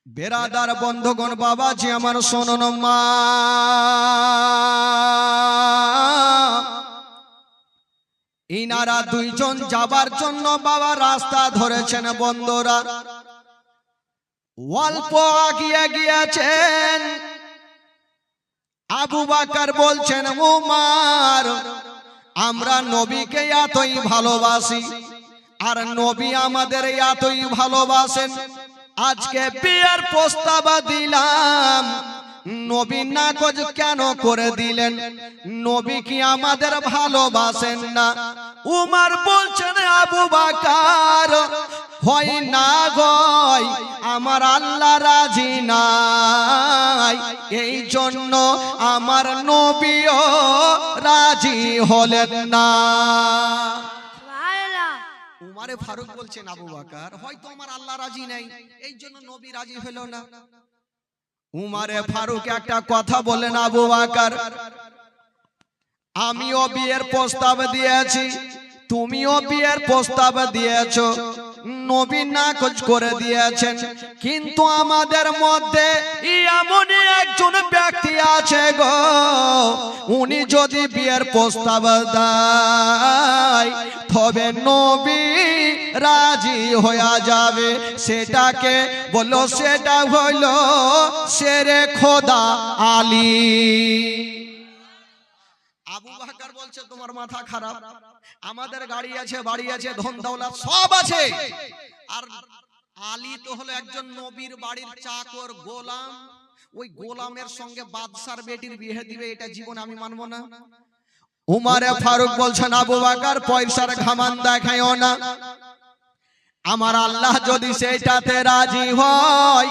বেরাদার বন্ধুগণ বাবাজি আমার শোনুন মা, ইনারা দুইজন যাবার জন্য বাবা রাস্তা ধরেছেন। বন্ধুরা অল্প আগিয়ে গিয়েছেন, আবু বকর বলছেন উমর আমরা নবীকে এতই ভালোবাসি আর নবী আমাদের এতই ভালোবাসেন, আজকে বিয়ের প্রস্তাব দিলাম, নবী নাকচ কেন করে দিলেন? নবী কি আমাদের ভালোবাসেন না? উমর বলছেন আবু বকর হয় না গয়, আমার আল্লাহ রাজি নাই, এই জন্য আমার নবীও রাজি হলেন না। উমরে ফারুক বলছেন আবু বকর হয়তো আমার আল্লাহ রাজি নাই, এই জন্য নবী রাজি হলো না। উমরে ফারুক একটা কথা বলেন আবু বকর আমিও বিয়ের প্রস্তাব দিয়েছি, তুমিও বিয়ের প্রস্তাব দিয়েছো, নবী নাকচ করে দিয়েছেন, কিন্তু আমাদের মধ্যে এমনই একজন ব্যক্তি আছে গো, উনি যদি বিয়ের প্রস্তাব দেয় তবে নবী রাজি হয়ে যাবে। সেটাকে বলো, সেটা হলো শেরে খোদা আলী। আবু বকর বলছে তোমার মাথা খারাপ, আমাদের গাড়ি আছে, বাড়ি আছে, ধন দৌলত সব আছে, আর আলী তো হলো একজন নবীর বাড়ির চাকর গোলাম, ওই গোলামের সঙ্গে বাদশার বেটির বিয়ে দিবে, এটা জীবনে আমি মানবো না। উমরে ফারুক বলছেন আবু বকর পয়সার ঘামান দেখায়ও না, আমার আল্লাহ যদি সেইটাতে রাজি হয়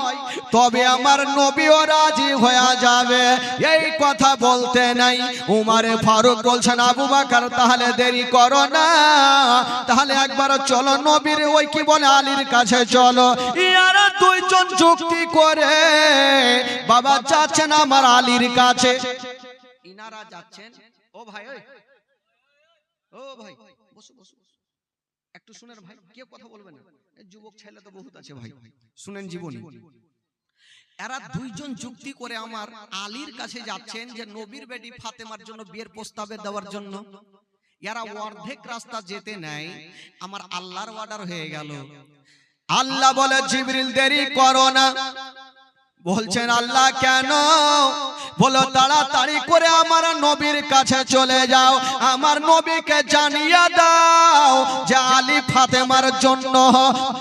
তবে আমার নবীও রাজি হয়ে যাবে। এই কথা বলতে নাই উমরে ফারুক বলছেন আবু বকর তাহলে দেরি করো না, তাহলে একবার চলো নবীর ওই কি বলে আলীর কাছে চলো। ইয়ারা দুইজন যুক্তি করে বাবা যাচ্ছেন আমার আলীর কাছে। ইনারা যাচ্ছেন, ও ভাই ও ভাই বসো বসো একটু শুনেন ভাই, কেউ কথা বলবে না, যুবক ছেলে তো বহুত আছে ভাই, শুনেন জীবনী। এরা দুইজন যুক্তি করে আমার আলীর কাছে যাচ্ছেন যে নবীর বেটি ফাতেমার জন্য বিয়ের প্রস্তাবে দেওয়ার জন্য। এরা অর্ধেক রাস্তা যেতে নাই, আমার আল্লাহর অর্ডার হয়ে গেল। আল্লাহ বলে জিবরিল দেরি করো না। বলছেন আল্লাহ কেন? বলো তাড়াতাড়ি করে আমার নবীর কাছে চলে যাও, আমার নবীকে জানিয়ে দাও যে আলী ফাতেমার জন্য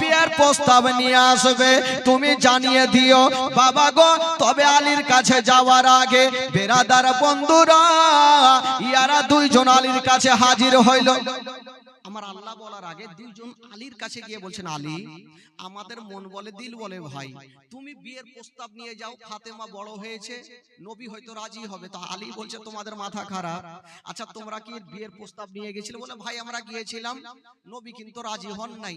বিয়ের প্রস্তাব নিয়ে আসবে, তুমি জানিয়ে দিও বাবা গো। তবে আলীর কাছে যাওয়ার আগে বেরাদার বন্ধুরা ইয়ারা দুইজন আলীর কাছে হাজির হইল। আমার আল্লাহ বলার আগে দুইজন আলীর কাছে গিয়ে বলছেন আলী আমাদের মন বলে দিল বলে ভাই তুমি বিয়ের প্রস্তাব নিয়ে যাও, ফাতেমা বড় হয়েছে, নবী হয়তো রাজি হবে। তো আলী বলছে তোমাদের মাথা খারাপ, আচ্ছা তোমরা কি বিয়ের প্রস্তাব নিয়ে গেছিলে? বলে ভাই আমরা গিয়েছিলাম, নবী কিন্তু রাজি হন নাই।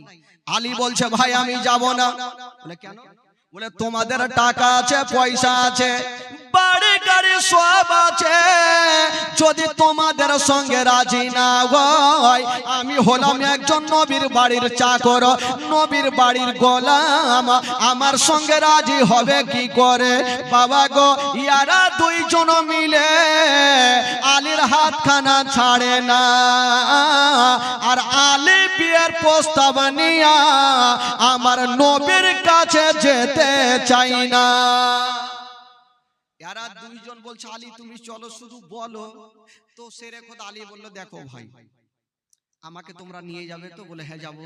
আলী বলছে ভাই আমি যাব না। বলে কেন? বলে তোমাদের টাকা আছে, পয়সা আছে, বাড়ি গাড়ি সব আছে, যদি তোমাদের সঙ্গে রাজি না হয়, আমি হলাম একজন নবীর বাড়ির চাকর, নবীর বাড়ির গোলাম, আমার সঙ্গে রাজি হবে কি করে? বাবা গো ইয়ারা দুইজন মিলে আলীর হাতখানা ছাড়ে না, আর আলী বিয়ের প্রস্তাব নিয়া আমার নবীর কাছে যেতে চাই না। এরা দুইজন বলছে আলী তুমি চলো, শুধু বলো। তো শেরে খোদা আলী বলল দেখো ভাই আমাকে তোমরা নিয়ে যাবে তো? বলে হ্যাঁ যাবো।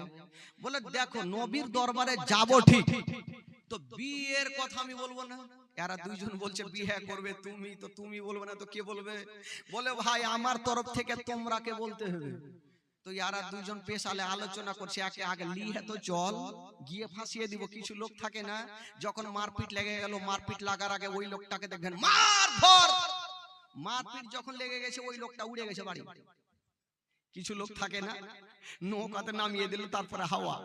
বলে দেখো নবীর দরবারে যাবো ঠিক, তো বিয়ের কথা আমি বলবো না। এরা দুইজন বলছে বিয়ে করবে তুমি, তো তুমি বলবে না তো কে বলবে? বলে ভাই আমার তরফ থেকে তোমরা কে বলতে হবে। তো ইয়ারা দুইজন পেশালে আলোচনা করছে, একে আগে লিহে তো চল গিয়ে ফাঁসিয়ে দিব। কিছু লোক থাকে না যখন মারপিট লেগে গেল, মারপিট লাগার আগে ওই লোকটাকে দেখবেন মার ধর, মারপিট যখন লেগে গেছে ওই লোকটা উড়ে গেছে বাড়ি। কিছু লোক থাকে না নৌকাতে নামিয়ে দিল তারপরে হাওয়া।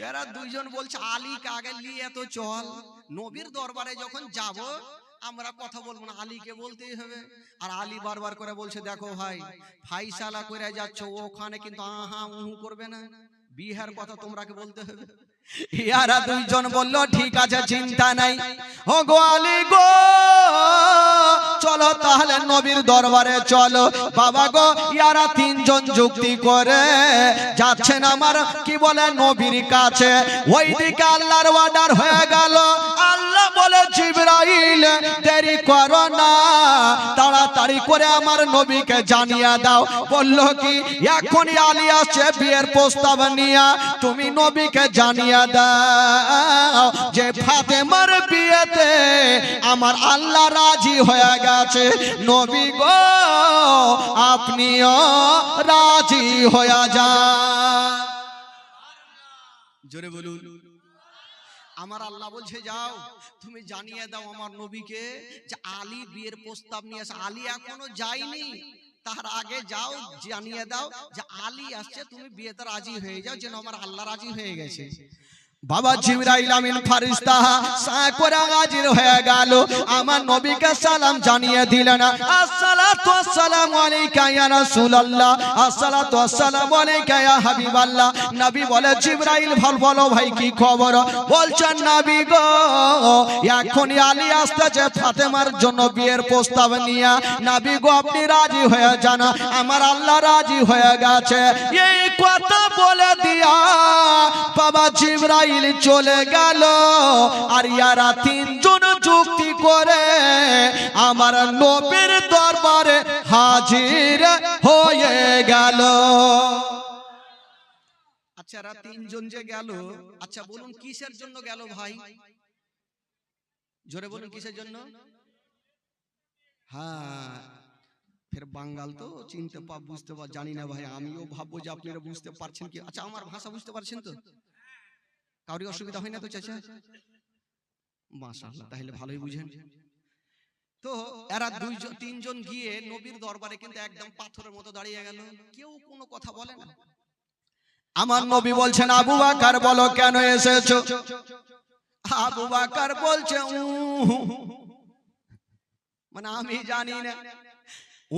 এরা দুইজন বলছে আলীকে আগে লিয়ে তো চল, নবীর দরবারে যখন যাব আমরা কথা বলবো না, আলীকে বলতেই হবে। আর আলী বারবার করে বলছে দেখো ভাই ফাইসালা করে যাচ্ছ, ওখানে কিন্তু আহা উহু করবে না, বিহার কথা তোমরাকে বলতে হবে। ইয়ারা দুইজন বলল ঠিক আছে চিন্তা নাই, ও গো আলী গো চলো তাহলে নবীর দরবারে চলো। বাবা গো ইয়ারা তিনজন যুক্তি করে যাচ্ছেন আমার কি বলে নবীর কাছে। ওইদিকে আল্লাহর অর্ডার হয়ে গেল। আল্লাহ বলে জিবরাইল দেরি করো না, তাড়াতাড়ি করে আমার নবীকে জানিয়ে দাও। বলল কি এখনই আলী আসছে বিয়ের প্রস্তাব নিয়ে, তুমি নবীকে জানিয়ে দাও যে ফাতেমার বিয়েতে আমার আল্লাহ রাজি হয়ে গেছে। নবী গো আপনিও রাজি হয়ে যান। জোরে বলুন। আমার আল্লাহ বলছে যাও তুমি জানিয়ে দাও আমার নবীকে যে আলী বিয়ের প্রস্তাব নিয়ে আসে। আলী এখনো যায়নি, তার আগে যাও জানিয়ে দাও যে আলী আসছে, তুমি বিয়েতে রাজি হয়ে যাও, যেন আমার আল্লাহ রাজি হয়ে গেছে। বাবা জিবরাইল আমিন ফেরেশতা সাকরা হাজির হয়ে গেল, আমার নবীকে সালাম জানিয়ে দিলেন। আসসালাতু আসসালামু আলাইকা ইয়া রাসূলুল্লাহ, আসসালাতু আসসালামু আলাইকা ইয়া হাবিবাল্লাহ। নবী বলে জিবরাইল বলো ভাই কি খবর? বলছেন নবী গো এখনই আলী আসতেছে ফাতেমার জন্য বিয়ের প্রস্তাব নিয়ে, নবী গো আপনি রাজি হয়ে যান, আমার আল্লাহ রাজি হয়ে গেছে। এই কথা বলে দিয়া বাবা জিবরাইল চলে গেল। আর ইয়ারা তিনজন যুক্তি করে আমার নবীর দরবারে হাজির হয়ে গেল। আচ্ছা এরা তিনজন যে গেল, আচ্ছা বলুন কিসের জন্য গেল ভাই? জোরে বলুন কিসের জন্য? হ্যাঁ ফের বাঙ্গাল তো চিনতে বুঝতে জানি না ভাই, আমিও ভাববো যে আপনারা বুঝতে পারছেন কি। আচ্ছা আমার ভাষা বুঝতে পারছেন তো? কাউরি অসুবিধা হয় না তো চাচা? মাশাআল্লাহ, তাহলে ভালোই বুঝেন। তো এরা দুইজন তিনজন গিয়ে নবীর দরবারে কিন্তু একদম পাথরের মতো দাঁড়িয়ে গেল, কেউ কোনো কথা বলে না। আমার নবী বলছেন আবু বকর বলো কেন এসেছো? আবু বকর বলছে মানে আমি জানি না।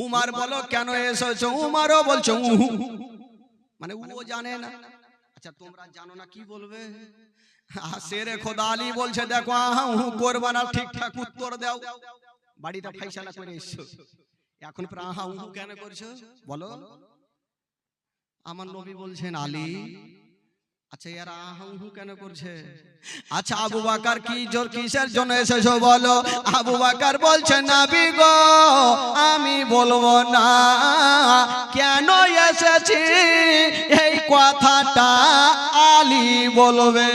উমর বলো কেন এসেছো? উমরও বলছে মানে ও জানে না। আচ্ছা তোমরা জানো না কি বলবে? শেরে খোদা আলী বলছে দেখো করবা না, ঠিকঠাক উত্তর দাও, বাড়িতে ফাইসালা করে এসছো, এখন কেন করছো বলো? আমার নবী বলছেন আলী আচ্ছা এরা কেন করছে? আচ্ছা আবু বকর কি জোর কিসের জন্য এসেছো বলো? আবু বকর বলছে নবী গো আমি বলবো না কেন এসেছি, এই কথাটা আলী বলবে।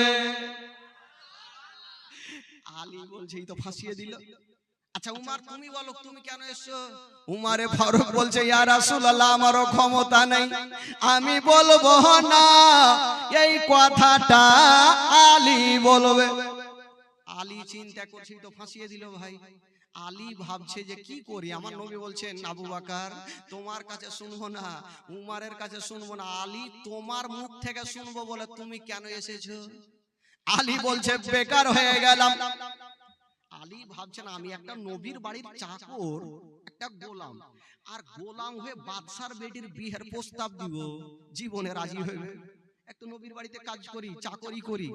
আলী বলছে এই তো ফাঁসিয়ে দিল। আচ্ছা উমর তুমি বলো তুমি কেন এসেছো? উমরে ফারুক বলছে ইয়া রাসূলুল্লাহ আমারও ক্ষমতা নেই, আমি বলবো না, এই কথাটা আলী বলবে। আলী চিন্তা করছে তো ফাঁসিয়ে দিল ভাই। আলী ভাবছে যে কি করি। আমার নবী বলছেন আবু বকর তোমার কাছে শুনবো না, উমরের কাছে শুনবো না, আলী তোমার মুখ থেকে শুনবো বলে তুমি কেন এসেছো? আলী বলছে বেকার হয়ে গেলাম। আলী ভাবছেন আমি একটা নবীর বাড়ির চাকর, একটা গোলাম, আর গোলাম হয়ে বাদশার বেটির বিয়ের প্রস্তাব দিব, জীবনে রাজি হবে? একটু নবীর বাড়িতে কাজ করি চাকরি করি,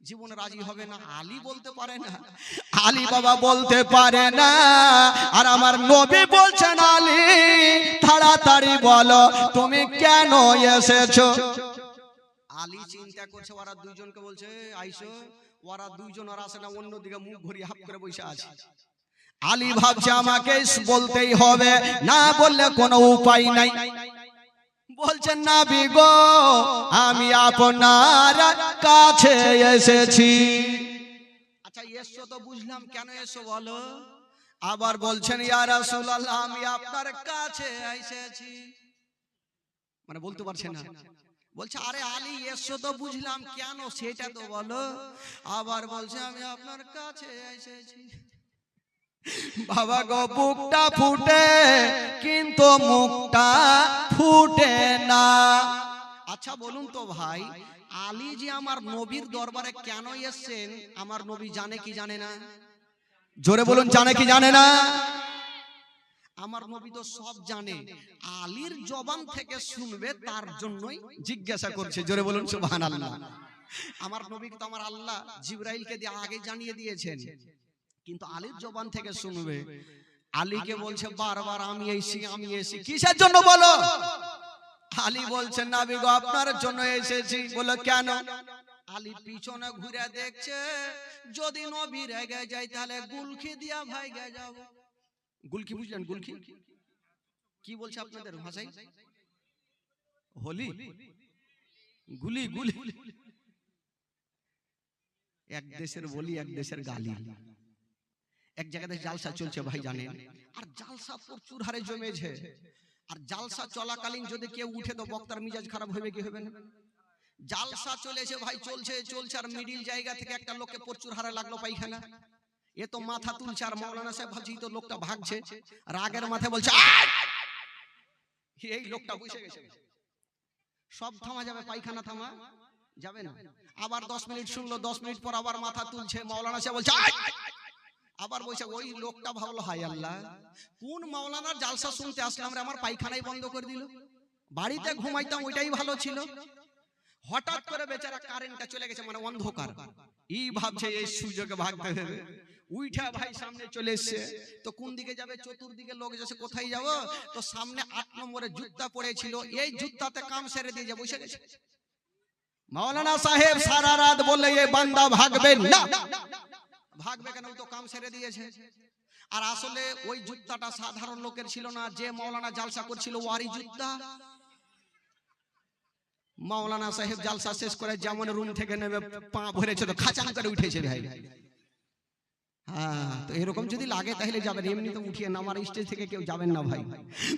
জীবনে রাজি হবে না? আলী বলতে পারে না, আলী বাবা বলতে পারে না। আর আমার নবী বলছেন আলী তাড়াতাড়ি বলো তুমি কেন এসেছো? আলী চিন্তা করছে ওরা দুইজনকে বলছে আইসো, ওরা দুইজন আর আসে না, অন্যদিকে মুখ ঘুরিয়ে হাফ করে বসে আছে। আলী ভাবছে আমাকে বলতেই হবে, না বললে কোনো উপায় নাই। বলছেন নবী গো আমি আপনার কাছে এসেছি। আচ্ছা এসো তো বুঝলাম, কেন এসো বলো? আবার বলছেন ইয়া রাসূলুল্লাহ আমি আপনার কাছে এসেছি, মানে বলতে পারছেন না। বলছে আরে আলী এসো তো বুঝলাম, কেন সেটা তো বলো। আবার বলছে আমি আপনার কাছে এসেছি। বাবা গো বুকটা ফুটে কিন্তু মুখটা ফুটে না। আচ্ছা বলুন তো ভাই আলী যে আমার নবীর দরবারে কেন এসেছেন আমার নবী জানে কি জানে না? জোরে বলুন জানে কি জানে না? আমার নবী তো সব জানে, আলীর জবান থেকে শুনবে তার জন্যই জিজ্ঞাসা করছে। জোরে বলুন সুবহানাল্লাহ। আমার নবীকে তো আমার আল্লাহ জিবরাইলকে দিয়ে আগে জানিয়ে দিয়েছেন, কিন্তু আলীর জবান থেকে শুনবে। আলীকে বলছে বারবার আমি এসেছি, কিসের জন্য বলো? আলী বলছেন নবী গো আপনার জন্য এসেছি। বলে কেন? আলী পিছনে ঘুরে দেখছে, যদি নবী রেগে যায় তাহলে গুলকি দিয়া ভাইগা যাব। গুলকি বুঝলেন? গুলকি কি বলছে আপনাদের ভাষায়? হোলি, গুলি গুলি। এক দেশের বলি, এক দেশের গালি। এক জায়গাতে জালসা চলছে ভাই জানেন, আর জালসা প্রচুর হারে জমেছে। আর জালসা চলাকালীন যদি কেউ উঠে তো বক্তার মিজাজ খারাপ হবে কি হবে না? জালসা চলেছে ভাই, চলছে চলছে, আর মিডিল জায়গা থেকে একটা লোককে প্রচুর হারে লাগলো পায়খানা। এ তো মাথা তুলছে, আর মাওলানা সাহেব ভাবছি তো লোকটা ভাগছে, রাগের মাথায় বলছে এই লোকটা বসে গেছে। সব থামা যাবে, পায়খানা থামা যাবে না। আবার 10 মিনিট শুনলো, 10 মিনিট পর আবার মাথা তুলছে, মাওলানা সাহেব বলছে আবার বলছে। ওই লোকটা ভাবলো হায় আল্লাহ, কোন মাওলানার জালসা শুনতে আসলাম রে, আমার পায়খানাই বন্ধ করে দিল। বাড়িতে ঘুমাইতাম ওইটাই ভালো ছিল। হঠাৎ করে বেচারা কারেন্টটা চলে গেছে, মানে অন্ধকার। ই ভাবছে এই সুযোগে ভাগতে হবে, উইঠা ভাই সামনে চলে এসছে। তো কোন দিকে যাবে? চতুর্দিকে লোক যাচ্ছে, কোথায় যাব? তো সামনে 8 নম্বরে জুতা পড়েছিল, এই জুতাতে কাম সেরে দিয়ে বসে গেছে। মাওলানা সাহেব সারা রাত বললে এই বান্দা ভাগবে না। ভাগবে কেন? তো কাম সেরে দিয়েছে। আর আসলে ওই জুতাটা সাধারণ লোকের ছিল না, যে মাওলানা জালসা করছিল ওয়ারি জুতা। মাওলানা সাহেব জালসা শেষ করে যেমন রুম থেকে নেবে, পা ভরেছে তো খাচাং করে উঠেছে ভাই। হ্যাঁ, তো এরকম যদি লাগে তাহলে যাবেন, এমনি তো উঠিয়ে নামার স্টেজ থেকে কেউ যাবেন না ভাই।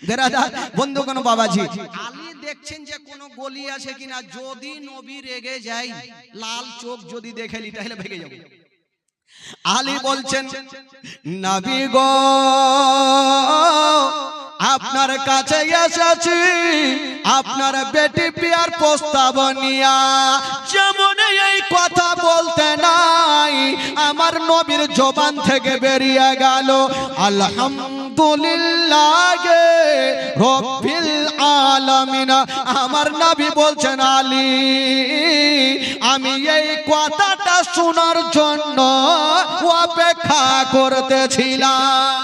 বেরাদার বন্ধুগণ বাবাজি, আলী দেখছেন যে কোনো গলি আছে কিনা, যদি নবী রেগে যায়, লাল চোখ যদি দেখেলি তাহলে ভেগে যাবে। আলী বলছেন নবী গো আপনার কাছে এসেছি আপনার বেটি বিয়ার প্রস্তাব নিয়া। যেমন এই কথা বলতে নাই আমার নবীর জবান থেকে বেরিয়ে গেল আলহামদুলিল্লাহ রব্বিল আলামিন। আমার নবী বলছেন আলী আমি এই কথাটা শোনার জন্য অপেক্ষা করতেছিলাম।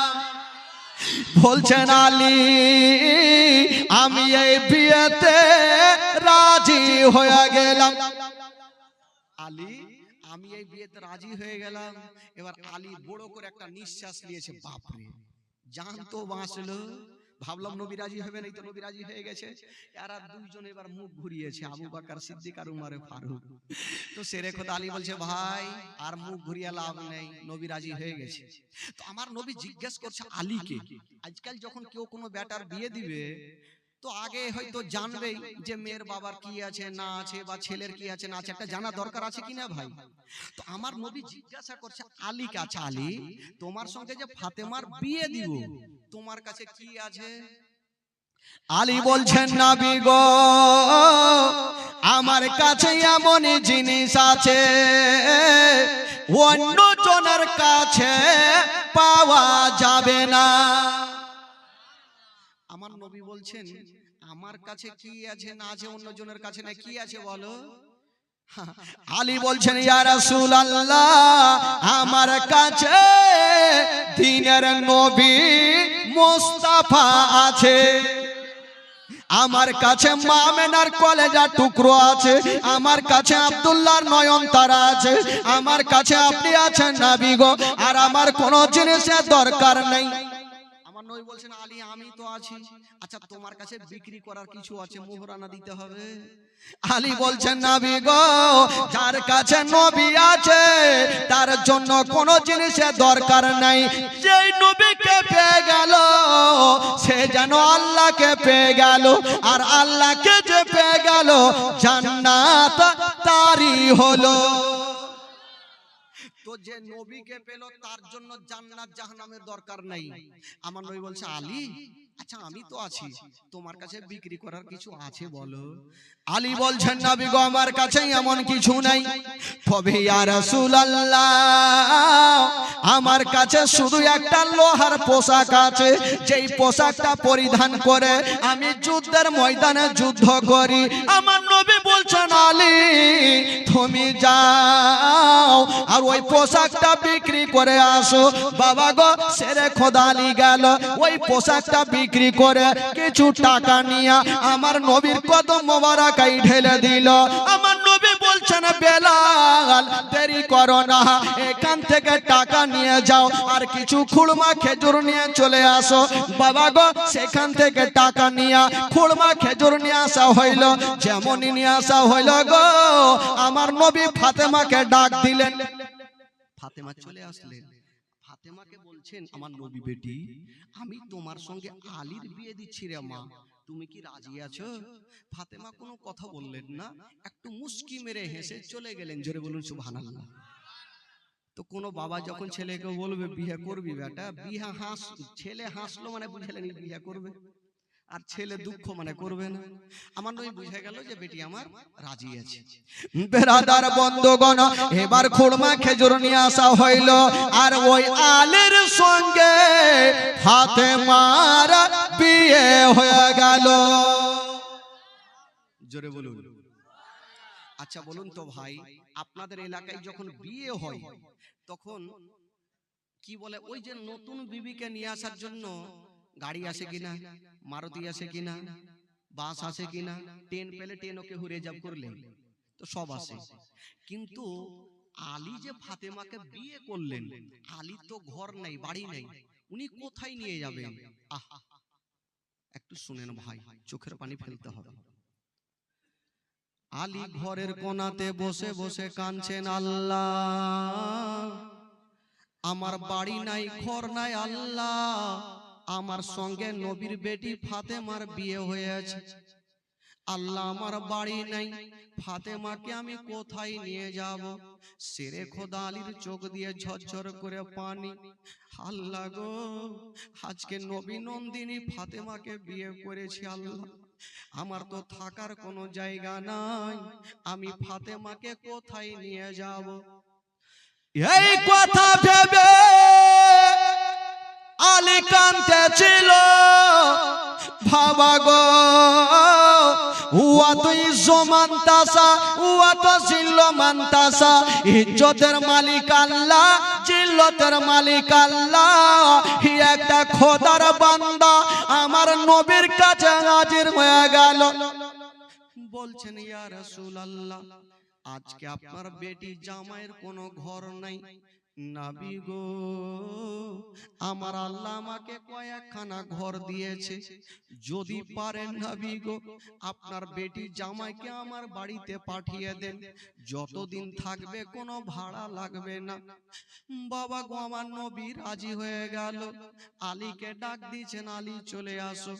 বলছেন আলী আমি এই বিয়েতে রাজি হয়ে গেলাম। আলী আমি এই বিয়েতে রাজি হয়ে গেলাম। এবার আলী বড় করে একটা নিঃশ্বাস নিয়েছে, বাপরে জান তো বাঁচলো। ভাবলাম নবী রাজি হবেন, এই তো নবী রাজি হয়ে গেছে। এরা দুইজন এবার মুখ ঘুরিয়েছে, আবু বকর সিদ্দিক আর উমর ফারুক। তো সেরে খোদা আলী বলছে ভাই আর মুখ ঘুরিয়ে লাভ নেই, নবী রাজি হয়ে গেছে। তো আমার নবী জিজ্ঞেস করছে আলীকে, আজকাল যখন কেউ কোনো বেটার বিয়ে দিবে তো আগে হয়তো জানবেই যে মেয়ের বাবার কি আছে না আছে, বা ছেলের কি আছে না আছে, একটা জানা দরকার আছে কিনা ভাই। তো আমার নবী জিজ্ঞাসা করছে আলীকে, আচ্ছা আলী তোমার সঙ্গে যে ফাতেমার বিয়ে দিব তোমার কাছে কি আছে? আলী বলছেন নবী গো আমার কাছে এমন জিনিস আছে অন্য জনের কাছে পাওয়া যাবে না। আমার নবী বলছেন আমার কাছে কি আছে না আছে অন্য জনের কাছে না, কি আছে বলো? আলী বলছেন ইয়া রাসূলুল্লাহ আমার কাছে দ্বীনের নবী মুস্তাফা আছে, আমার কাছে মামেনার কলেজা টুকরো আছে, আমার কাছে আব্দুল্লাহর নয়নতারা আছে, আমার কাছে আপনি আছেন নবী গো, আর আমার কোনো জিনিসের দরকার নেই। আমার নবী বলছেন আলী আমি তো আছি, আচ্ছা তোমার কাছে বিক্রি করার কিছু আছে, মোহরানা দিতে হবে। আলী বলছেন নবী গো যার কাছে নবী আছে তার জন্য কোনো জিনিসের দরকার নাই, যেই নবীকে পেয়ে গেল সে যেন আল্লাহকে পেয়ে গেল, আর আল্লাহকে যে পেয়ে গেল জান্নাত তারই হলো। তো যে নবীকে পেল তার জন্য জান্নাত জাহান্নামের দরকার নাই। আমার নবী বলছে আলী আচ্ছা আমি তো আছি, তোমার কাছে বিক্রি করার কিছু আছে বলো। আলী বলছেন নবী গো আমার কাছে এমন কিছু নাই, তবে ইয়া রাসূলুল্লাহ আমার কাছে শুধু একটা লোহার পোশাক আছে, যেই পোশাকটা পরিধান করে আমি যুদ্ধের ময়দানে যুদ্ধ করি। আমার নবী বলছেন আলী তুমি যাও আর ওই পোশাকটা বিক্রি করে আসো। বাবা গো সেরে খোদা আলী গেল, ওই পোশাকটা বিক্রি করে কিছু টাকা নিয়ে আমার নবীর কদম মোবারকায় ঢেলে দিল। আমার নবী বলছেন বেলাল দেরি করো না, এখান থেকে টাকা নিয়ে যাও আর কিছু খুরমা খেজুর নিয়ে চলে আসো। বাবা গো সেখান থেকে টাকা নিয়ে খুরমা খেজুর নিয়ে আসা হইল। যেমনই নিয়ে আসা হইল গো আমার নবী ফাতেমাকে ডাক দিলেন। ফাতেমা চলে আসলেন। ফাতেমাকে বলছেন আমার নবী বেটি আমি তোমার সঙ্গে আলীর বিয়ে দিচ্ছি রে মা, তুমি কি রাজি আছো? ফাতেমা কোনো কথা বললেন না, একটু মুস্কি মেরে হেসে চলে গেলেন। জোরে বলুন সুবহানাল্লাহ। তো কোনো বাবা যখন ছেলেকে বলবে বিয়ে করবি বেটা, বিয়ে ছেলে হাসলো মানে বুঝলেন বিয়ে করবে, আর ছেলে দুঃখ মানে করবে না। আমার নবী বুঝে গেল যে বেটি আমার রাজি আছে। বেরাদার বন্ধুগণ এবার খুরমা খেজুর নিয়ে আসা হইল আর ওই আলীর সঙ্গে ফাতেমার বিয়ে হয়ে গেল। জোরে বলুন। আচ্ছা বলুন তো ভাই, আপনাদের এলাকায় যখন বিয়ে হয় তখন কি বলে, ওই যে নতুন বিবিকে নিয়ে আসার জন্য গাড়ি আসে কিনা, মারুতি আসে কিনা, বাস আসে কিনা, ট্রেন পেলে ট্রেন ওকে রিজার্ভ করলে তো সব আসে। কিন্তু আলী যে ফাতেমাকে বিয়ে করলেন, আলী তো ঘর নেই বাড়ি নেই, উনি কোথায় নিয়ে যাবেন? আহা একটু শুনেন ভাই, চোখের পানি ফেলতে হবে। আলী ঘরের কোণাতে বসে বসে কাঁদছেন, আল্লাহ আমার বাড়ি নাই ঘর নাই, আল্লাহ আমার সঙ্গে নবীর বেটি ফাতেমার বিয়ে হয়েছে, আল্লাহ আমার বাড়ি নাই, ফাতেমাকে আমি কোথায় নিয়ে যাব? সেরে খোদা আলীর চোখ দিয়ে ঝরঝর করে পানি। আল্লাহ গো আজকে নবী নন্দিনী ফাতেমাকে বিয়ে করেছি, আল্লাহ আমার তো থাকার কোনো জায়গা নাই, আমি ফাতেমাকে কোথায় নিয়ে যাব? এই কথা ভেবে আলী কাঁদতেছিল। ভাবা গো উয়া তুই জমানতাসা উয়া তো জিল্ল মানতাসা, ইজ্জতের মালিক আল্লাহ, জিল্লতের মালিক আল্লাহ। একটা খোদার বান্দা আমার নবীর কাছে হাজির হয়ে গেল। বলছেন ইয়া রাসূলুল্লাহ আজকে আপনার বেটি জামাইয়ের কোনো ঘর নাই। নবী গো আমার আল্লাহ আমাকে কয়েকখানা ঘর দিয়েছে, যদি পারেন নবী গো আপনার বেটি জামাইকে আমার বাড়িতে পাঠিয়ে দেন, যতদিন থাকবে কোনো ভাড়া লাগবে না। বাবা গো আমার নবী রাজি হয়ে গেল। আলীকে ডাক দিয়েছেন, আলী চলে আসো।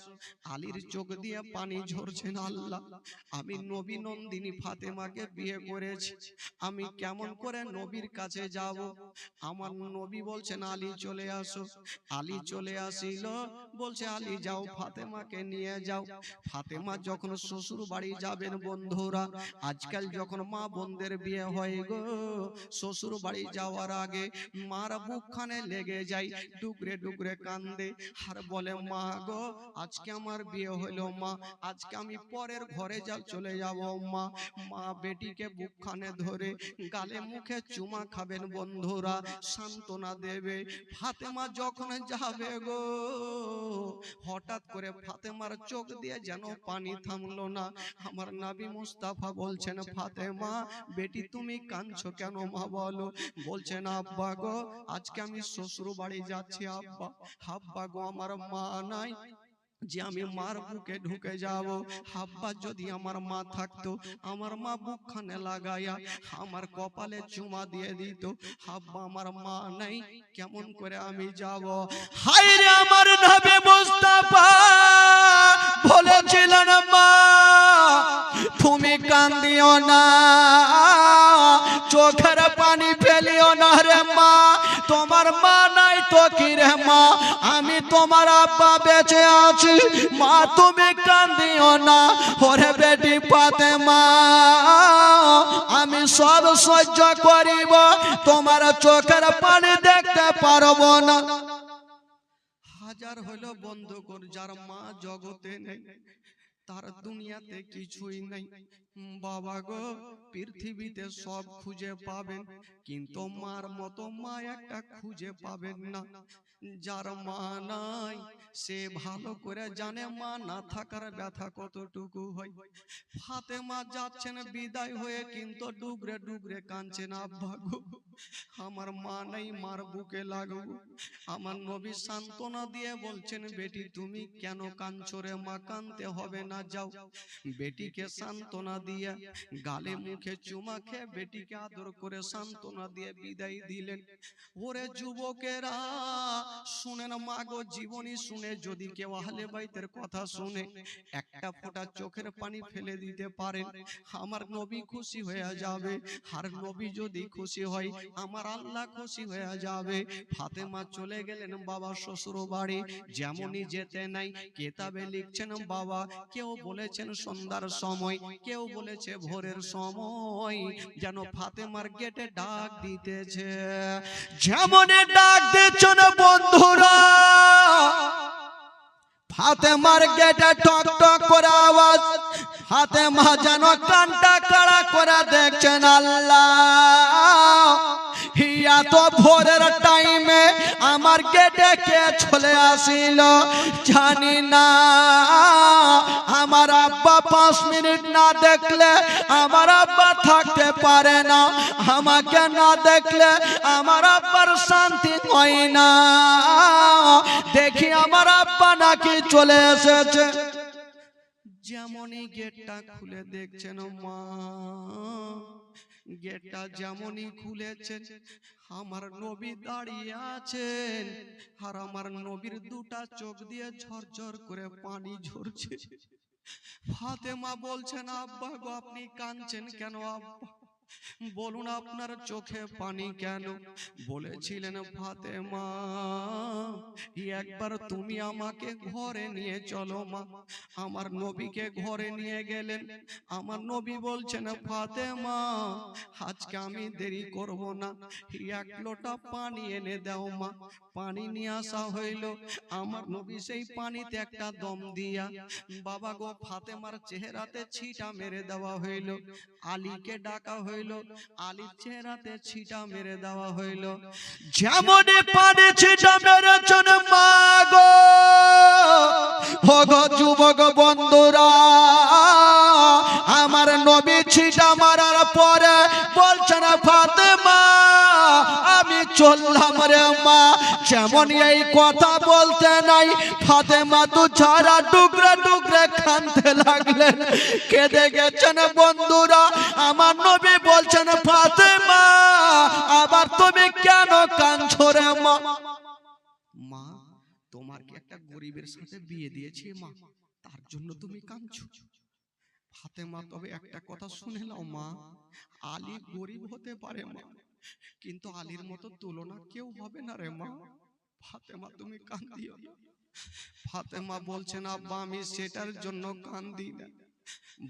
আলীর চোখ দিয়ে পানি ঝরছেন, আল্লাহ আমি নবী নন্দিনী ফাতেমাকে বিয়ে করেছি, আমি কেমন করে নবীর কাছে যাব? আমার নবী বলছেন আলী চলে আসো। আলী চলে আসিল, বলছে আলী যাও ফাতেমাকে নিয়ে যাও। ফাতেমা যখন শ্বশুর বাড়ি যাবেন বন্ধুরা, আজকাল যখন মা বোনদের বিয়ে হয় গো, শ্বশুর বাড়ি যাওয়ার আগে মার বুকখানে লেগে যায়, ডুকরে ডুকরে কান্দে আর বলে মা গো আজকে আমার বিয়ে হইল, মা আজকে আমি পরের ঘরে চলে যাব। মা মা বেটিকে বুকখানে ধরে গালে মুখে চুমা খাবেন বন্ধুরা, সান্ত্বনা দেবে। ফাতেমা যখন যাবে গো হঠাৎ করে ফাতেমার চোখ দিয়ে যেন পানি থামলো না। আমার নবী মুস্তাফা বলছেন ফাতেমা বেটি তুমি কাঁদছো কেন মা বলো? বলছেন আব্বা গো আজকে আমি শ্বশুর বাড়ি যাচ্ছি, আব্বা আব্বা গো আমার মা নাই যে আমি মার বুকে ঢুকে যাব। আব্বা যদি আমার মা থাকতো, আমার মা বুকখানে লাগাইয়া আমার কপালে চুমা দিয়ে দিত। আব্বা আমার মা নাই, কেমন করে আমি যাব? হায় রে আমার নবী মুস্তাফা বলেছিলেন মা তুমি কান্দিও না, চোখের পানি ফেলিও না রে মা, তোমার মা নাই তো কি রে মা, আমি তোমার আব্বা বেঁচে আছি, মা তুমি কান্দিও না। ওরে বেটি ফাতেমা, আমি সব সহ্য করিব, তোমার চোখের পানি দেখতে পারবো না। হাজার হলো বন্ধুগণ, যার মা জগতে নেই, তার দুনিয়াতে কিছুই নাই। বাবা গো, পৃথিবীতে সব খুঁজে পাবেন, কিন্তু মার মতো মা একটা খুঁজে পাবেন না। যার মা নাই সে ভালো করে জানে মা না থাকার ব্যথা কতটুকু হয়। ফাতেমা যাচ্ছেন বিদায় হয়ে, কিন্তু ডুগরে ডুগরে কাঁদছেন, আব্বা গো আমার মা নাই, মার বুকে লাগবো। আমার নবী সান্ত্বনা দিয়ে বলছেন, বেটি তুমি কেন কাঁদছো রে মা, কাঁদতে হবে না, যাও। বেটিকে সান্ত্বনা দিয়ে গালে মুখে চুমা খেয়ে বেটিকে আদর করে সান্ত্বনা দিয়ে বিদায় দিলেন। ওরে যুবকেরা শুনেন, মা গো জীবনী শুনে যদি কেউ আহলে বাইতের কথা শুনে একটা ফোঁটা চোখের পানি ফেলে দিতে পারেন, আমার নবী খুশি হয়ে যাবে। আর নবী যদি খুশি হয়, আমার আল্লাহ খুশি হয়ে যাবে। ফাতেমা চলে গেলেন বাবা শ্বশুর বাড়ি। যেমনই যেতে নাই, কিতাবে লিখছেন বাবা, কেউ বলেছেন সন্ধ্যার সময়, কেউ বলেছে ভোরের সময়, যেন ফাতেমার গেটে ডাক দিতেছে। যেমনই ডাক দিচ্ছেন বন্ধুরা, ফাতেমার গেটে টক টক করে আওয়াজ। ফাতেমা যেন কানটা কাড়া করে দেখছেন, আল্লাহ এত ভোরের টাইমে আমার গেটে কে চলে আসিল জানি না। আমার আব্বা 5 মিনিট না দেখলে আমার আব্বা থাকতে পারে না, আমাকে না দেখলে আমার আব্বার শান্তি হয় না। দেখি আমার আব্বা নাকি চলে এসেছে। যেমনই গেটটা খুলে দেখছেন মা, গেটটা যেমনই খুলেছেন, আমার নবী দাঁড়িয়ে আছেন, আর আমার নবীর দুটা চোখ দিয়ে ঝরঝর করে পানি ঝরছে। ফাতেমা বলছেন, আব্বা গো আপনি কাঁদছেন কেন আব্বা, বলুন আপনার চোখে পানি কেন? বলেছিলেন, ফাতেমা একবার তুমি আমাকে ঘরে নিয়ে চলো মা। আমার নবীকে ঘরে নিয়ে গেলেন। আমার নবী বলছেন, ফাতেমা আজকে আমি দেরি করব না, 1 লোটা পানি এনে দাও মা। পানি নিয়ে আসা হইল। আমার নবী সেই পানিতে একটা দম দিয়া বাবা গো ফাতেমার চেহারাতে ছিটা মেরে দেওয়া হইল। আলীকে ডাকা হইল, আলীর চেহারাতে ছিটা মেরে দেওয়া হইল। যেমনই পানি ছিটা মেরেছেন মা গো, ওগো যুবক বন্ধুরা, আমার নবী ছিটা মারার পরে বলছেন, ফাতেমা আমি চললাম রে মা। যেমন এই কথা বলতে নাই, ফাতেমা তো ছাড়া টুকরা টুকরা কাঁদতে লাগলেন, কেঁদে গেছেন বন্ধুরা। আমার নবী বলছেন, ফাতেমা আবার তুমি কেন কাঁদছো রে মা? মা তোমার কি একটা গরিবের সাথে বিয়ে দিয়েছে মা, তার জন্য তুমি কাঁদছো? ফাতেমা তবে একটা কথা শুনে নাও মা, আলী গরিব হতে পারে মা, কিন্তু আলীর মতো তুলনা কেউ হবে না রে মা। ফাতেমা তুমি কাঁদিও না। ফাতেমা বলছেন, আব্বা আমি সেটার জন্য কাঁদি না,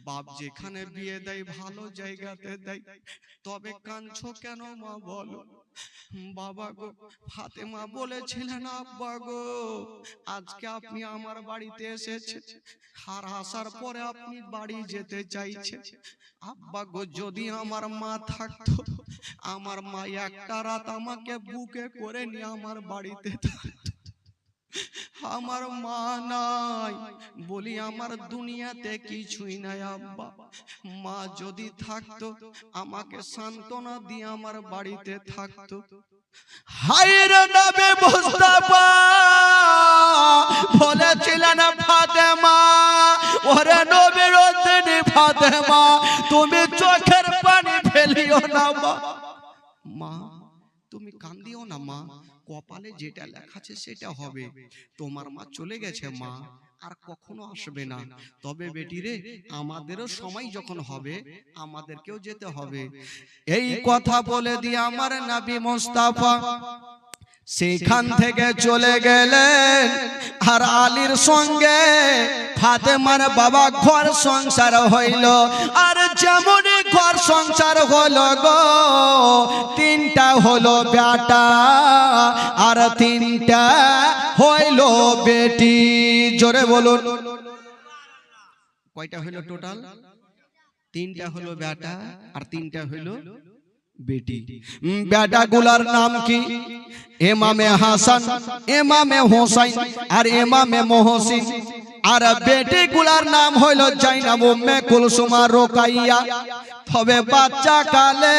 বাপ যেখানে বিয়ে দেয় ভালো জায়গাতে দেয়, তবে কাঁদছো কেন মা বলো? বাবা গো ফাতেমা বলেছিলেন, আব্বা গো আজকে আপনি আমার বাড়িতে এসেছেন, আর আসার পরে আপনি বাড়ি যেতে চাইছেন। আব্বা গো যদি আমার মা থাকতো, আমার মা একটা রাত আমাকে বুকে করে নিয়ে আমার বাড়িতে থাকতো। আমার মা নাই বলি আমার দুনিয়াতে কিছুই নাই আব্বা। মা যদি থাকতো আমাকে সান্ত্বনা দিয়ে আমার বাড়িতে থাকতো। হায়রে নবী মুস্তাফা বলেছিলেন, ফাতেমা ওরে নবীর উদ্দিনী ফাতেমা তুমি চোখের পানি ফেলিও না মা। মা তুমি কান্দিও না মা, কপালে যেটা লেখা আছে সেটা হবে। তোমার মা চলে গেছে মা, আর কখনো আসবে না। তবে বেটি রে, আমাদেরও সময় যখন হবে আমাদেরকেও যেতে হবে। এই কথা বলে দিয়ে আমার নবী মুস্তাফা সেখান থেকে চলে গেলেন আর আলীর সঙ্গে ফাতেমার বাবা ঘর সংসার হইল। আর যেমনই ঘর সংসার হলো গো, তিনটা হলো বেটা আর তিনটা হইল বেটি। জোরে বলুন, কয়টা হইল টোটাল? তিনটা হলো বেটা আর তিনটা হইল বেটি। বেটা গুলার নাম কি? ইমামে হাসান, ইমামে হোসেন আর ইমামে মহসিন। আর বেটি গুলার নাম হইল জাইনাব, উম্মে কুলসুম আর রোকাইয়া। তবে বাচ্চা কালে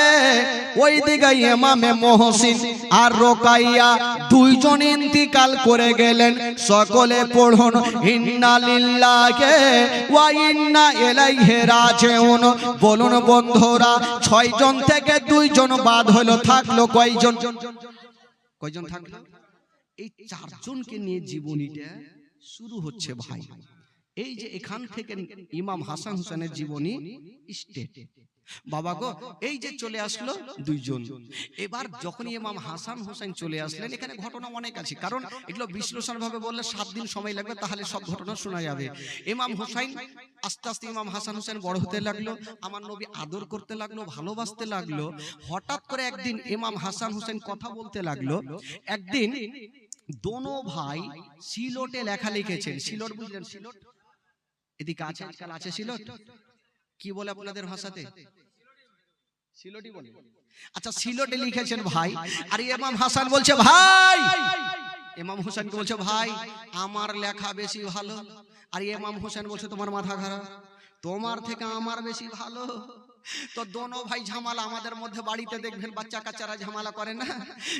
ওই দিকে ইমামে মহসিন আর রোকাইয়া দুইজন ইন্তিকাল করে গেলেন। সকলে পড়ুন ইন্না লিল্লাহি ওয়া ইন্না ইলাইহি রাজিউন। বলুন বন্ধুরা, 6 জন থেকে 2 জন বাদ হলো, থাকলো কয়জন? কয়জন থাকলো? এই 4 জনকে নিয়ে জীবনীটা শুরু হচ্ছে ভাই। এই যে এখান থেকে ইমাম হাসান হোসেনের জীবনী স্টেট। বাবা গো, এই যে চলে আসলো 2 জন। এবার যখন ইমাম হাসান হোসেন চলে আসলেন, এখানে ঘটনা অনেক আছে, কারণ এগুলো বিশ্লেষণ ভাবে বললে 7 দিন সময় লাগবে, তাহলে সব ঘটনা শোনা যাবে। ইমাম হোসেন আস্তে আস্তে ইমাম হাসান হোসেন বড় হতে লাগলো, আমার নবী আদর করতে লাগলো, ভালোবাসতে লাগলো। হঠাৎ করে একদিন ইমাম হাসান হোসেন কথা বলতে লাগলো। একদিন দোনো ভাই সিলটে লেখা লিখেছেন। সিলট বুঝলেন? সিলট এদিকে আছে, আজকাল আছে সিলট। কি বলে আপনাদের ভাষাতে? সিলটি বলে। আচ্ছা, সিলটে লিখেছেন ভাই। আর ইমাম হাসান বলছে ভাই, ইমাম হোসেনকে বলছে ভাই আমার লেখা বেশি ভালো। আর ইমাম হোসেন বলছে তোমার মাথা খারাপ, তোমার থেকে আমার বেশি ভালো। তো দোনো ভাই ঝামেলা। আমাদের মধ্যে বাড়িতে দেখবেন বাচ্চা কাচ্চারা ঝামেলা করে না,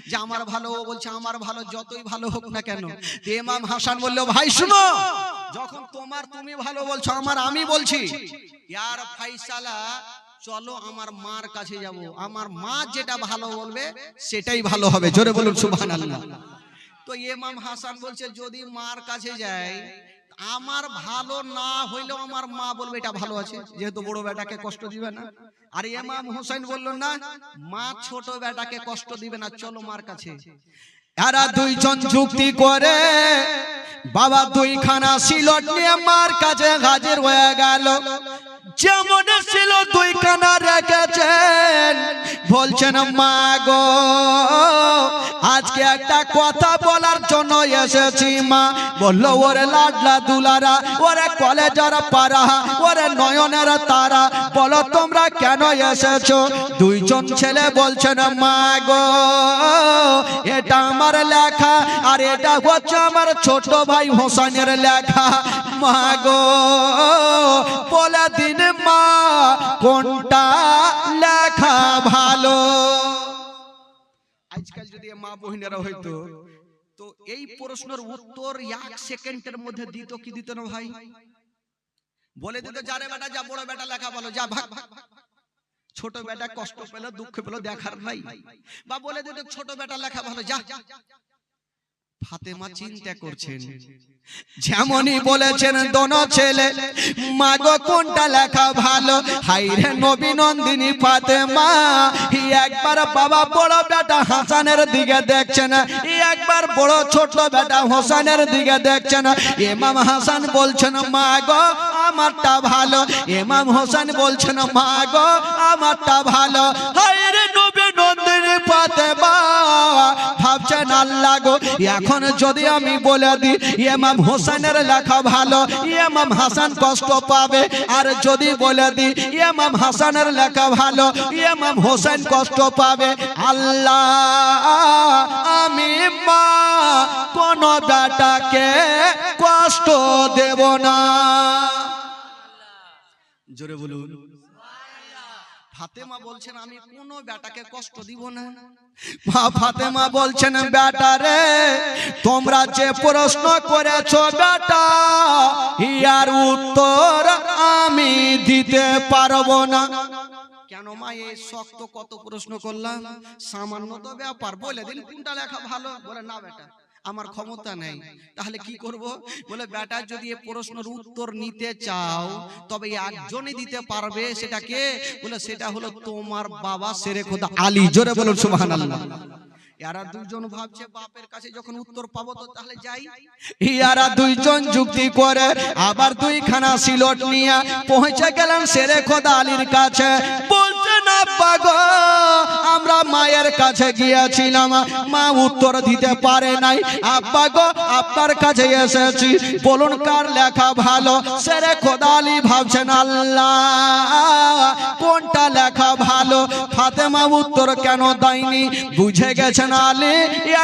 যে আমার ভালো, ও বলছে আমার ভালো, যতই ভালো হোক না কেন। তো ইমাম হাসান বললো ভাই শুনো, যখন তোমার তুমি ভালো বলছো, আমার আমি বলছি, ইয়ার ফাইসালা চলো আমার মার কাছে যাব, আমার মা যেটা ভালো বলবে সেটাই ভালো হবে। জোরে বলুন সুবহানাল্লাহ। তো ইমাম হাসান বলছে যদি মার কাছে যায়, আমার ভালো না হইলেও আমার মা বলবে এটা ভালো আছে, যেহেতু বড় বেটাকে কষ্ট দিবে না। আর ইমাম হোসেন বলল না, মা ছোট বেটাকে কষ্ট দিবে না, চলো মার কাছে। এরা 2 জন যুক্তি করে বাবা 2খানা সিলট নিয়ে মার কাছে হাজির হয়ে গেল। যেমন ছিল 2খানা রেখেছেন, বলছেন মা গো আজকে একটা কথা বলার জন্য এসেছি। মা বললো ওরে লাডলা দুলারা, ওরে কলেজের পাড়া, ওরে নয়নের তারা, বলো তোমরা কেন এসেছো? 2 জন ছেলে বলছেন মা গো এটা আমার লেখা, আর এটা হচ্ছে আমার ছোট ভাই হোসেনের লেখা। মা গো বলে দিন মা কোনটা লেখা ভালো। আজকাল যদি মা বহিনেরা হইতো, তো এই প্রশ্নের উত্তর 1 সেকেন্ডের মধ্যে দিত কি দিত না ভাই? বলে দিত যারে বেটা যা, বড় বেটা লেখা ভালো, যা ভাগ ভাগ। ছোট বেটা কষ্ট পেল, দুঃখ পেল, দেখার নাই। বা বলে দিত ছোট বেটা লেখা ভালো, যা। ফাতেমা চিন্তা করছেন, যেমনই বলেছেন দোনো ছেলে, মা গো কোনটা লেখা ভালো। হাইরে নবী নন্দিনী ফাতেমা একবার বাবা বড় বেটা হাসানের দিকে দেখছেন, একবার বড় ছোট বেটা হোসেনের দিকে দেখছেন। ইমাম হাসান বলছেন মা গো আমারটা ভালো, ইমাম হোসেন বলছেন মা গো আমারটা ভালো। হাইরে নবী নন্দিনী ফাতেমা ভাবছেন আল্লাহ গো, এখন যদি আমি বলে দিই ইমাম হোসেনের লেখা ভালো, ইমাম হাসান কষ্ট পাবে। আর যদি বলে দিই ইমাম হাসানের লেখা ভালো, ইমাম হোসেন কষ্ট পাবে। আল্লাহ আমি মা কোন বেটাকে কষ্ট দেব না। জোরে বলুন। ফাতেমা বলছেন আমি কোনো বেটাকে কষ্ট দিব না। মা ফাতেমা বলছেন বেটা রে তোমরা যে প্রশ্ন করেছো বেটা, ইয়ার উত্তর আমি দিতে পারবো না। কেন মা এই শক্ত কত প্রশ্ন করলাম, সামান্য তো ব্যাপার, বলে দিন কোনটা লেখা ভালো। বলে না বেটা আমার ক্ষমতা নেই। তাহলে কি করব? বলে বেটা যদি এই প্রশ্নের উত্তর নিতে চাও তবে একজনই দিতে পারবে। সেটা কে? বলে সেটা হলো তোমার বাবা শেরে খোদা আলী। জোরে বলুন সুবহানাল্লাহ। এরা দুজন ভাবছে বাপের কাছে যখন উত্তর পাবো তো তাহলে যাই। ইয়ারা দুইজন যুক্তি করে আবার দুইখানা সিলট নিয়ে পৌঁছে গেলেন শেরে খোদা আলীর কাছে। বলছেন আব্বা গো, আমরা মায়ের কাছে গিয়েছিলাম, মা উত্তর দিতে পারে নাই। আব্বা গো, আপনার কাছে এসেছি, বলুন কার লেখা ভালো। শেরে খোদা আলী ভাবছেন আল্লাহ কোনটা লেখা ভালো। ফাতেমা উত্তর কেন দেয়নি, বুঝে গেছেন আলী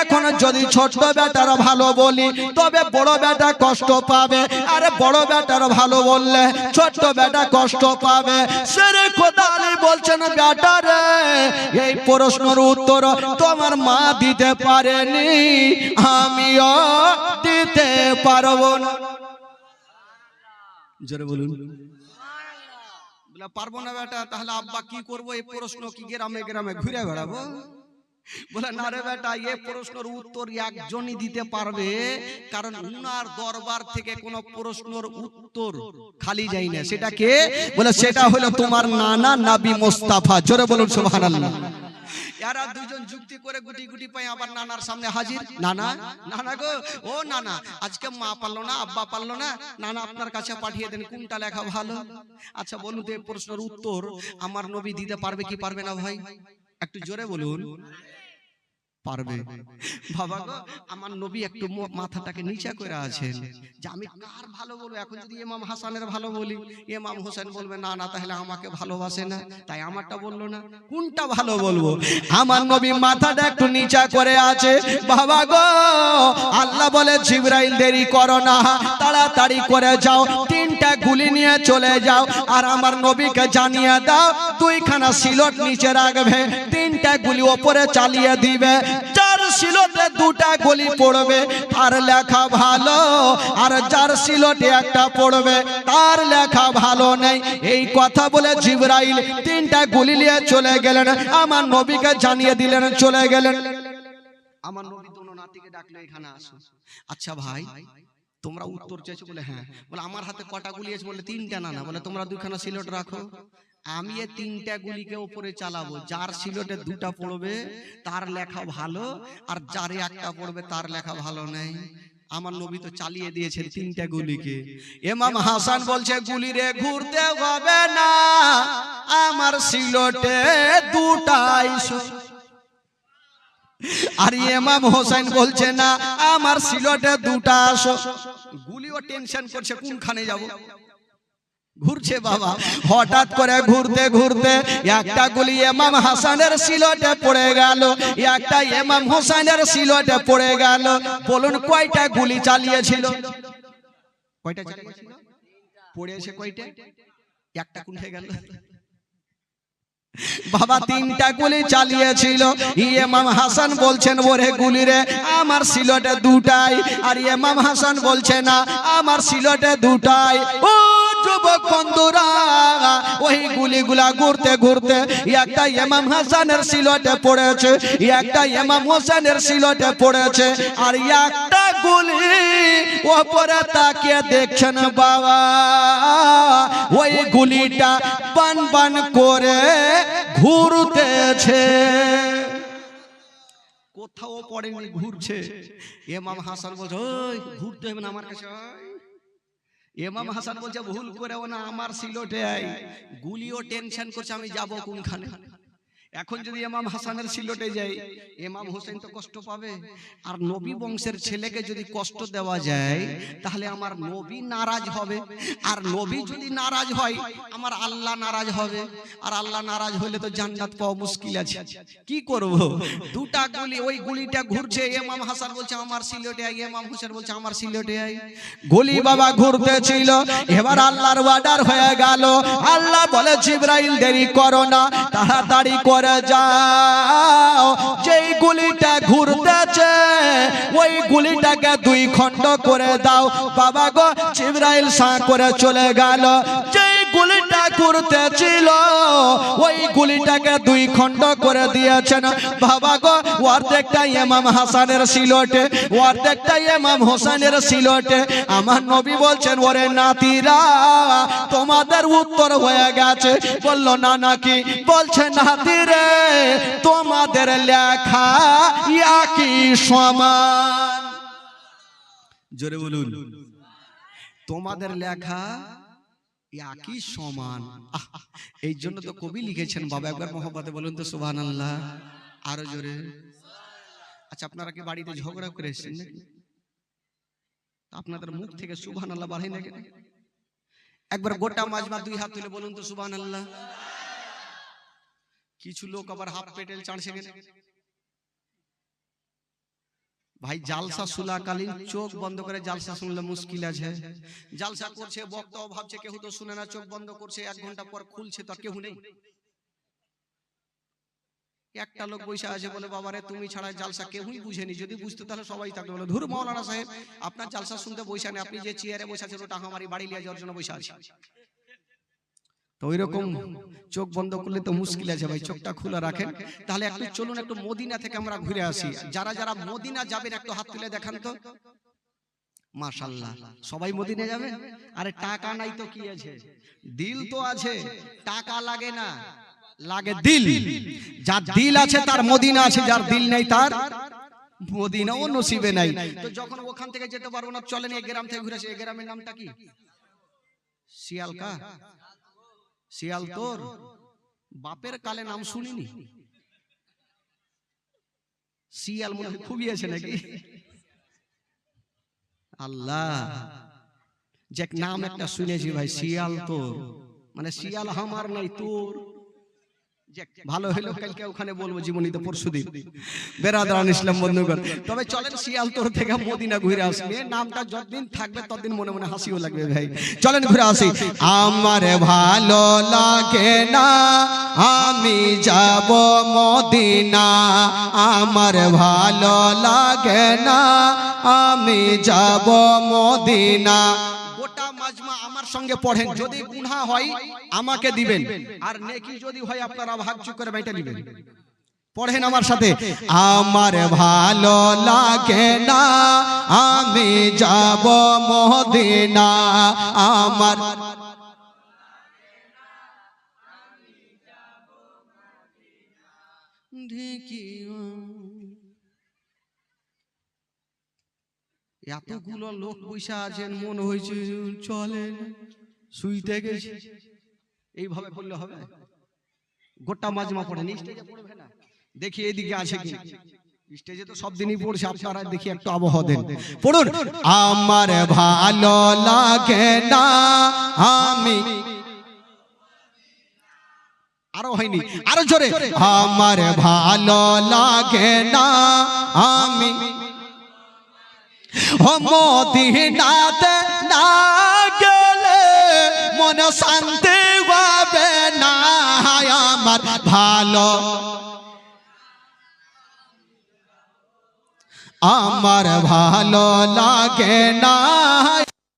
এখন যদি ছোট বেটার ভালো বলি তবে বড় বেটা কষ্ট পাবে, আরে বড় বেটার ভালো বললে ছোট বেটা কষ্ট পাবে। শেরে খোদা আলী বলছেন বেটা রে, এই প্রশ্নের উত্তর তোমার মা দিতে পারেনি, আমিও দিতে পারবো না। জোরে বলুন। বলে পারবো না বেটা, তাহলে আব্বা কি করবো? এই প্রশ্ন কি গ্রামে গ্রামে ঘুরে বেড়াবো? বলে না রে বেটা, এই প্রশ্নের উত্তর একজনই দিতে পারবে, কারণ উনার দরবার থেকে কোনো প্রশ্নের উত্তর খালি যায় না। সেটা কে? বলে সেটা হলো তোমার নানা নবী মুস্তাফা। জোরে বলুন সুবহানাল্লাহ। এরা দুজন যুক্তি করে গুটি গুটি পাই আবার নানার সামনে হাজির। নানা, নানা গো, ও নানা, আজকে মা পারলো না, আব্বা পারলো না, নানা আপনার কাছে পাঠিয়ে দেন, কোনটা লেখা ভালো? আচ্ছা বলুন তো, এই প্রশ্নের উত্তর আমার নবী দিতে পারবে কি পারবে না ভাই? একটু জোরে বলুন। পারবে। বাবা গো, আমার নবী একটু মাথাটাকে নিচে করে আছেন যে আমি কার ভালো বলবো। এখন যদি ইমাম হাসানের ভালো বলি, ইমাম হোসেন বলবে না না, তাহলে আমাকে ভালোবাসে না, তাই আমারটা বললো না, কোনটা ভালো বলবো? আমার নবী মাথাটা একটু নিচা করে আছে। বাবা গো, আল্লাহ বলে জিবরাইল দেরি করো না, তাড়াতাড়ি করে যাও, তিনটা গুলি নিয়ে চলে যাও, আর আমার নবীকে জানিয়ে দাও দুইখানা সিলট নিচে রাখবে, তিনটা গুলি ওপরে চালিয়ে দিবে, যার সিলটে দুটা গুলি পড়বে তার লেখা ভালো, আর যার সিলটে একটা পড়বে তার লেখা ভালো নেই। এই কথা বলে জিবরাইল তিনটা গুলি নিয়ে চলে গেলেন, আমার নবীকে জানিয়ে দিলেন, চলে গেলেন। আমার নবী দোনো নাতিকে ডাকলো, এখানে আসো। আচ্ছা ভাই, তোমরা উত্তর চাইছো? বলে হ্যাঁ। বলে আমার হাতে কটা গুলি আছে? বলে তিনটা। না না, বলে তোমরা দুইখানা সিলট রাখো, আমি এই তিনটা গুলিকে উপরে চালাবো, যার সিলটে দুটা পড়বে তার লেখা ভালো, আর যার একটা পড়বে তার লেখা ভালো নেই। আমার নবী তো চালিয়ে দিয়েছেন তিনটা গুলিকে। ইমাম হাসান বলছে গুলি রে ঘুরতে হবে না, আমার সিলটে দুটাই। আর ইমাম হোসেন বলছে না, আমার সিলটে দুটা আসো। গুলিও টেনশন করছে কোনখানে যাব। ঘুরছে বাবা, হঠাৎ করে ঘুরতে ঘুরতে একটা গুলি ইমাম হাসানের সিলটে পড়ে গেল, একটা ইমাম হোসেনের সিলটে পড়ে গেল। বলুন কয়টা গুলি চালিয়েছিল? কয়টা চালিয়েছিল? পড়েছে কয়টা? একটা কোনখানে গেল? বাবা তিনটা গুলি চালিয়েছিল। ইমাম হাসান বলছেন ওরে গুলি রে আমার সিলটে দুটাই, আর ইমাম হাসান বলছে না আমার সিলটে দুটাই। ও যুবক বন্ধুরা, ওই গুলিগুলা ঘুরতে ঘুরতে একটা ইমাম হাসানের সিলটে পড়েছে, একটা ইমাম হোসেনের সিলটে পড়েছে, আর একটা গুলি ওপরে তাকিয়ে দেখছেন বাবা, ওই গুলিটা বান বান করে ঘুরতেছে, কোথাও পড়েনি, ঘুরছে। ইমাম হাসান বলছে ওই ঘুরতে হবে না আমার কাছে। ইমাম হাসান বলছে ভুল করেও না, আমার সিলটে আই। গুলিও টেনশন করছে আমি যাব কোনখানে। এখন যদি ইমাম হাসানের সিলটে যাই, ইমাম হোসেন তো কষ্ট পাবে, আর নবী বংশের ছেলেকে যদি কষ্ট দেওয়া যায় তাহলে আমার নবী নারাজ হবে, আর নবী যদি নারাজ হয় আমার আল্লাহ নারাজ হবে, আর আল্লাহ নারাজ হলে তো জান্নাত পাওয়া মুশকিল আছে। কি করব? দুটা গুলি, ওই গুলিটা ঘুরছে, ইমাম হাসান বলছে আমার সিলটে আই, ইমাম হোসেন বলছে আমার সিলটে আই। গুলি বাবা ঘুরতেছিল, এবার আল্লাহর অর্ডার হয়ে গেল। আল্লাহ বলে জিবরাইল দেরি করো না, তাড়াতাড়ি করে যাও, যেই গুলিটা ঘুরতেছে ওই গুলিটাকে দুই খণ্ড করে দাও। বাবা গো, জিবরাইল সাঁ করে চলে গেল, যেই গুলিটা ঘুরতেছিল ওই গুলিটাকে দুই খণ্ড করে দিয়েছেন বাবা গো। অর্ধেকটা ইমাম হাসানের সিলটে, অর্ধেকটা ইমাম হোসেনের সিলটে। আমার নবী বলছেন ওরে নাতিরা তোমাদের উত্তর হয়ে গেছে। বলল না নাকি? বলছে নাতিরে তোমাদের লেখা একই সমান। জোরে বলুন, তোমাদের লেখা একই সমান। এই জন্য তো কবি লিখেছেন বাবা, একবার মহব্বতে বলুন তো সুবহানাল্লাহ, আরো জোরে। আচ্ছা আপনারা কি বাড়িতে ঝগড়া করে এসেছেন নাকি? আপনাদের মুখ থেকে সুবহানাল্লাহ বাড়াই না কেন? একবার গোটা মাজমা দুই হাত তুলে বলুন তো সুবহানাল্লাহ। কিছু লোক আবার হাফ পেটেল চাঁড়ছে কেন? ভাই জালসা চলাকালীন চোখ বন্ধ করে জালসা শুনলে মুশকিল আছে। জালসা করছে বক্তাও ভাবছে কেউ তো শুনে না, চোখ বন্ধ করছে, 1 ঘন্টা পর খুলছে তো কেউ নেই। একটা লোক বসে আছে বলে বাবারে তুমি ছাড়া জালসা কেউই বুঝেনি, যদি বুঝতো তাহলে সবাই থাকতো। বলে ধুর মাওলানা সাহেব আপনার জালসা শুনতে বসে নেই, আপনি যে চেয়ারে বসে আছেন ওটা আমারই বাড়ি নিয়ে যাওয়ার জন্য বসে আছে। তো ওই রকম চোখ বন্ধ করলে তো মুশকিল আছে ভাই, চোখটা খোলা রাখেন। তাহলে একটু চলুন একটু মদিনা থেকে আমরা ঘুরে আসি। যারা যারা মদিনা যাবেন একটু হাত তুলে দেখান তো। মাশাআল্লাহ সবাই মদিনা যাবেন। আরে টাকা নাই তো কি আছে, দিল তো আছে। টাকা লাগে না, লাগে দিল। যার দিল আছে তার মদিনা আছে, যার দিল নেই তার মদিনাও নসিবে নাই। তো যখন ওখান থেকে যেতে পারবো না চলেন এই গ্রাম থেকে ঘুরে আসি। এই গ্রামের নামটা কি? শিয়ালকা। শিয়াল তোর বাপের কালে নাম শুনিনি। শিয়াল মনে হয় খুবই আছে নাকি? আল্লাহ যে নাম একটা শুনেছি ভাই, শিয়াল তোর, মানে শিয়াল আমার নাই তোর। ভালো হলো কালকে ওখানে বলবো জীবনীতে পরশুদিন। বেরাদারান ইসলাম বন্ধুগণ, তবে চলেন শিয়ালতোর থেকে মদিনা ঘুরে আসি। নামটা যতদিন থাকবে ততদিন মনে মনে হাসিও লাগবে ভাই। চলেন ঘুরে আসি। আমার ভালো লাগে না আমি যাব মদিনা, আমার ভালো লাগে না আমি যাব মদিনা। গোটা মাজমা আমার সঙ্গে পড়েন, যদি গুনাহ হয় আমাকে দিবেন, আর নেকি যদি হয় আপনারা ভাগযোগ করে বাইটা দিবেন। পড়েন আমার সাথে। আমার ভালো লাগে না আমি যাব মদিনা, আমার এতগুলো লোক বসে আছেন, মনে হয়েছে চলে শুইতে গেছি। এইভাবে বললে হবে? গোটা মাজমা পড়েন, স্টেজে পড়বে না। দেখি এইদিকে আছে কি, স্টেজে তো সব দিনই পড়ছে, আপনারা দেখি একটু আবহাওয়া দেন। পড়ুন। আমার ভালো লাগে না আমি, আরো হয়নি, আরো জোরে। আমার ভালো লাগে না আমি মদিনাতে না গেলে মন শান্তি হবে না। আমার ভালো, আমার ভালো লাগে না।